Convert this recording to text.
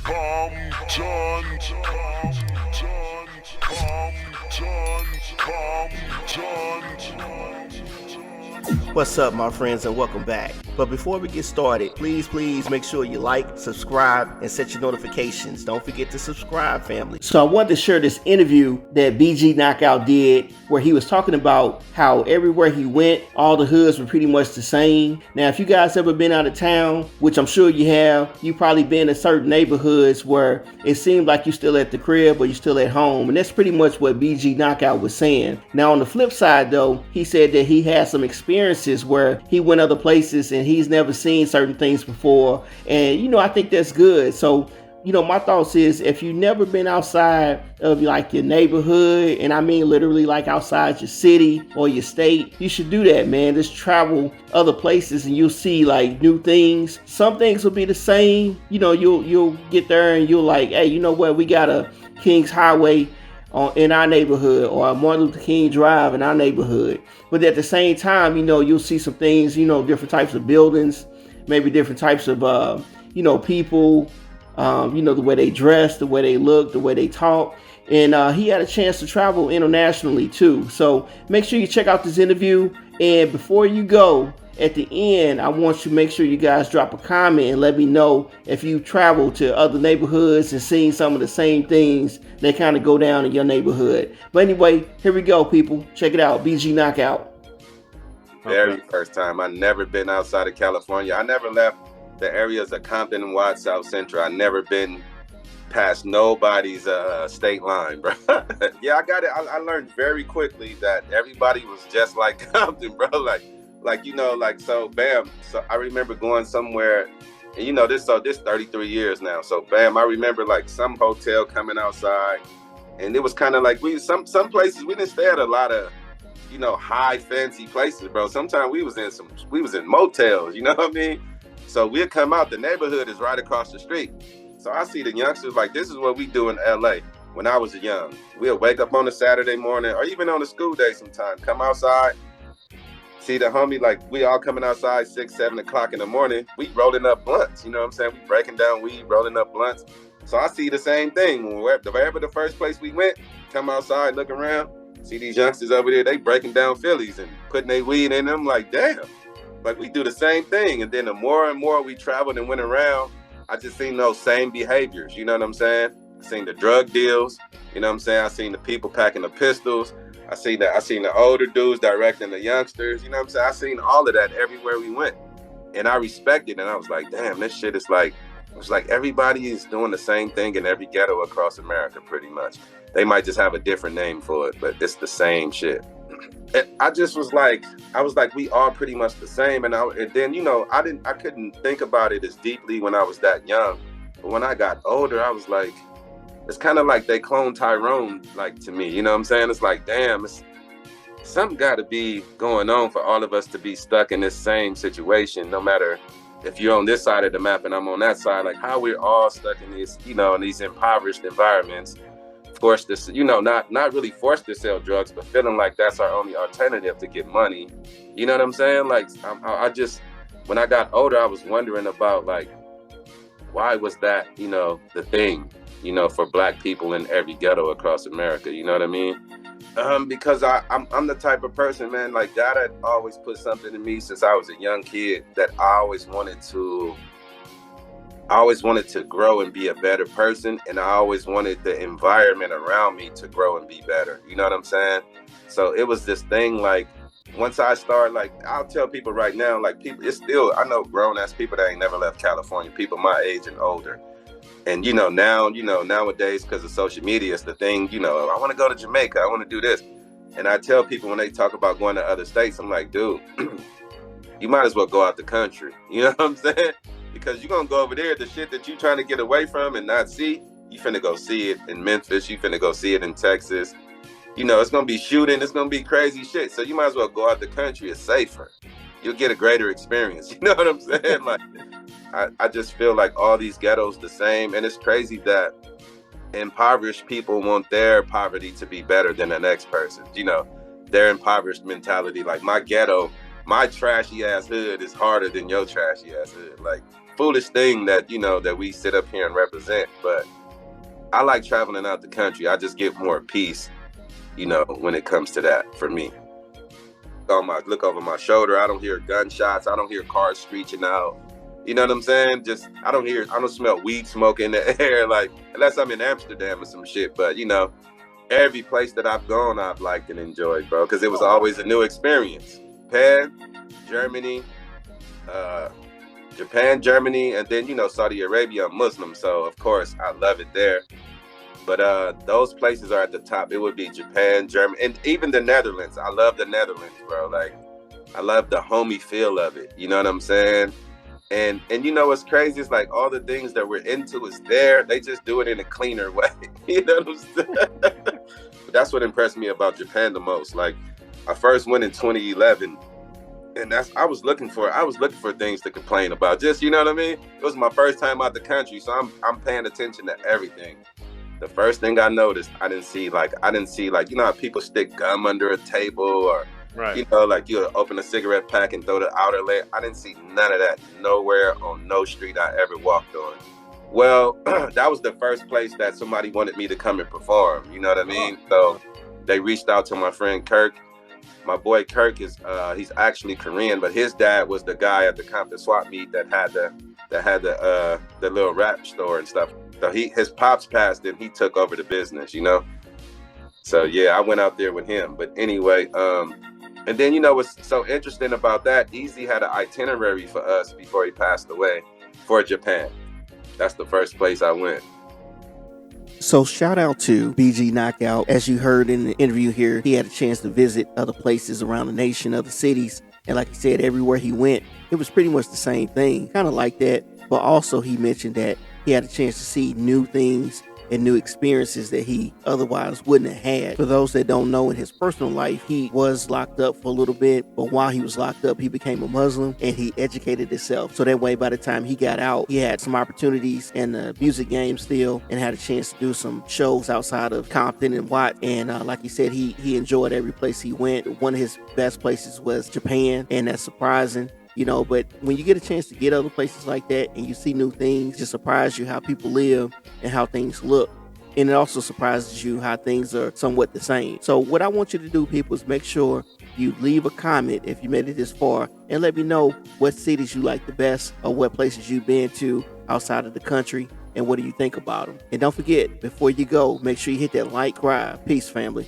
Compton, What's up, my friends, and welcome back. But before we get started, please make sure you like, subscribe, and set your notifications. Don't forget to subscribe, family. So I wanted to share this interview that BG Knockout did where he was talking about how everywhere he went, all the hoods were pretty much the same. Now, if you guys ever been out of town, which I'm sure you have, you probably been in certain neighborhoods where it seemed like you're still at the crib or you're still at home. And that's pretty much what BG Knockout was saying. Now, on the flip side, though, he said that he had some experiences where he went other places and he's never seen certain things before. And, I think that's good. So, my thoughts is if you've never been outside of like your neighborhood, and I mean literally like outside your city or your state, you should do that, man. Just travel other places and you'll see like new things. Some things will be the same. You'll get there and you'll like, hey, you know what? We got a King's Highway in our neighborhood or a Martin Luther King Drive in our neighborhood. But at the same time, you'll see some things, different types of buildings, maybe different types of, people, the way they dress, the way they look, the way they talk. And he had a chance to travel internationally too. So make sure you check out this interview. And before you go, at the end, I want you to make sure you guys drop a comment and let me know if you travel to other neighborhoods and seen some of the same things that kind of go down in your neighborhood. But anyway, here we go, people. Check it out. BG Knockout. Very first time. I never been outside of California. I never left the areas of Compton and Watts, South Central. I never been past nobody's state line, bro. Yeah, I got it. I learned very quickly that everybody was just like Compton, bro. So bam. So I remember going somewhere, and this 33 years now. So bam, I remember like some hotel coming outside, and it was kind of like some places we didn't stay at a lot of high fancy places, bro. Sometimes we was in motels, you know what I mean? So we'd come out, the neighborhood is right across the street. So I see the youngsters like, this is what we do in LA when I was young. We'll wake up on a Saturday morning or even on a school day sometime, come outside, see the homie, like we all coming outside 6, 7 o'clock in the morning. We rolling up blunts, you know what I'm saying? We breaking down weed, rolling up blunts. So I see the same thing. Wherever the first place we went, come outside, look around, see these youngsters over there, they breaking down Phillies and putting their weed in them. Like, damn, like we do the same thing. And then the more and more we traveled and went around, I just seen those same behaviors, you know what I'm saying? I seen the drug deals, you know what I'm saying? I seen the people packing the pistols. I seen the older dudes directing the youngsters, you know what I'm saying? I seen all of that everywhere we went. And I respected it. And I was like, damn, this shit is like, it's like everybody is doing the same thing in every ghetto across America, pretty much. They might just have a different name for it, but it's the same shit. And I was like, we are pretty much the same. And then, I couldn't think about it as deeply when I was that young. But when I got older, I was like, it's kind of like they cloned Tyrone, like, to me, you know what I'm saying? It's like, damn, something got to be going on for all of us to be stuck in this same situation, no matter if you're on this side of the map and I'm on that side, like how we're all stuck in these, in these impoverished environments, forced to, not really forced to sell drugs, but feeling like that's our only alternative to get money. You know what I'm saying? Like, when I got older, I was wondering about, like, why was that, the thing, for Black people in every ghetto across America, you know what I mean? Because I'm the type of person, man, like God had always put something in me since I was a young kid that I always wanted to grow and be a better person. And I always wanted the environment around me to grow and be better. You know what I'm saying? So it was this thing, like, once I started, like, I'll tell people right now, like, people, it's still, I know grown ass people that ain't never left California, people my age and older. And, nowadays, because of social media, it's the thing, I want to go to Jamaica. I want to do this. And I tell people when they talk about going to other states, I'm like, dude, you might as well go out the country. You know what I'm saying? Because you're going to go over there, the shit that you're trying to get away from and not see, you finna go see it in Memphis. You finna go see it in Texas. It's going to be shooting. It's going to be crazy shit. So you might as well go out the country. It's safer. You'll get a greater experience. You know what I'm saying? Like, I just feel like all these ghettos the same. And it's crazy that impoverished people want their poverty to be better than the next person. Their impoverished mentality. Like, my ghetto, my trashy ass hood is harder than your trashy ass hood. Like, foolish thing that, you know, that we sit up here and represent, but I like traveling out the country. I just get more peace, you know, when it comes to that for me. Look over my shoulder, I don't hear gunshots, I don't hear cars screeching out. You know what I'm saying? Just I don't smell weed smoke in the air, like, unless I'm in Amsterdam or some shit. But you know, every place that I've gone, I've liked and enjoyed, bro, because it was always a new experience. Japan, Germany, and then, you know, Saudi Arabia. I'm Muslim, so of course I love it there. But those places are at the top. It would be Japan, Germany, and even the Netherlands. I love the Netherlands, bro. Like, I love the homey feel of it. You know what I'm saying? And you know what's crazy? It's like all the things that we're into is there. They just do it in a cleaner way. You know what I'm saying? But that's what impressed me about Japan the most. Like, I first went in 2011, and I was looking for things to complain about. Just, you know what I mean? It was my first time out the country, so I'm paying attention to everything. The first thing I noticed, I didn't see like, you know how people stick gum under a table, or right, you know, like you open a cigarette pack and throw the outer layer. I didn't see none of that nowhere on no street I ever walked on. Well, that was the first place that somebody wanted me to come and perform. You know what I mean? So they reached out to my friend Kirk. My boy Kirk is he's actually Korean, but his dad was the guy at the Compton swap meet that had the little rap store and stuff. So his pops passed and he took over the business, you know? So yeah, I went out there with him. But anyway, and then, you know, what's so interesting about that, Eazy had an itinerary for us before he passed away for Japan. That's the first place I went. So shout out to BG Knockout. As you heard in the interview here, he had a chance to visit other places around the nation, other cities. And like he said, everywhere he went, it was pretty much the same thing, kind of like that. But also he mentioned that he had a chance to see new things and new experiences that he otherwise wouldn't have had. For those that don't know, in his personal life, he was locked up for a little bit, but while he was locked up, he became a Muslim and he educated himself. So that way, by the time he got out, he had some opportunities in the music game still, and had a chance to do some shows outside of Compton and Watt. And like he said, he enjoyed every place he went. One of his best places was Japan, and that's surprising. You know, but when you get a chance to get other places like that and you see new things, it just surprises you how people live and how things look. And it also surprises you how things are somewhat the same. So what I want you to do, people, is make sure you leave a comment if you made it this far and let me know what cities you like the best or what places you've been to outside of the country and what do you think about them. And don't forget, before you go, make sure you hit that like, subscribe. Peace, family.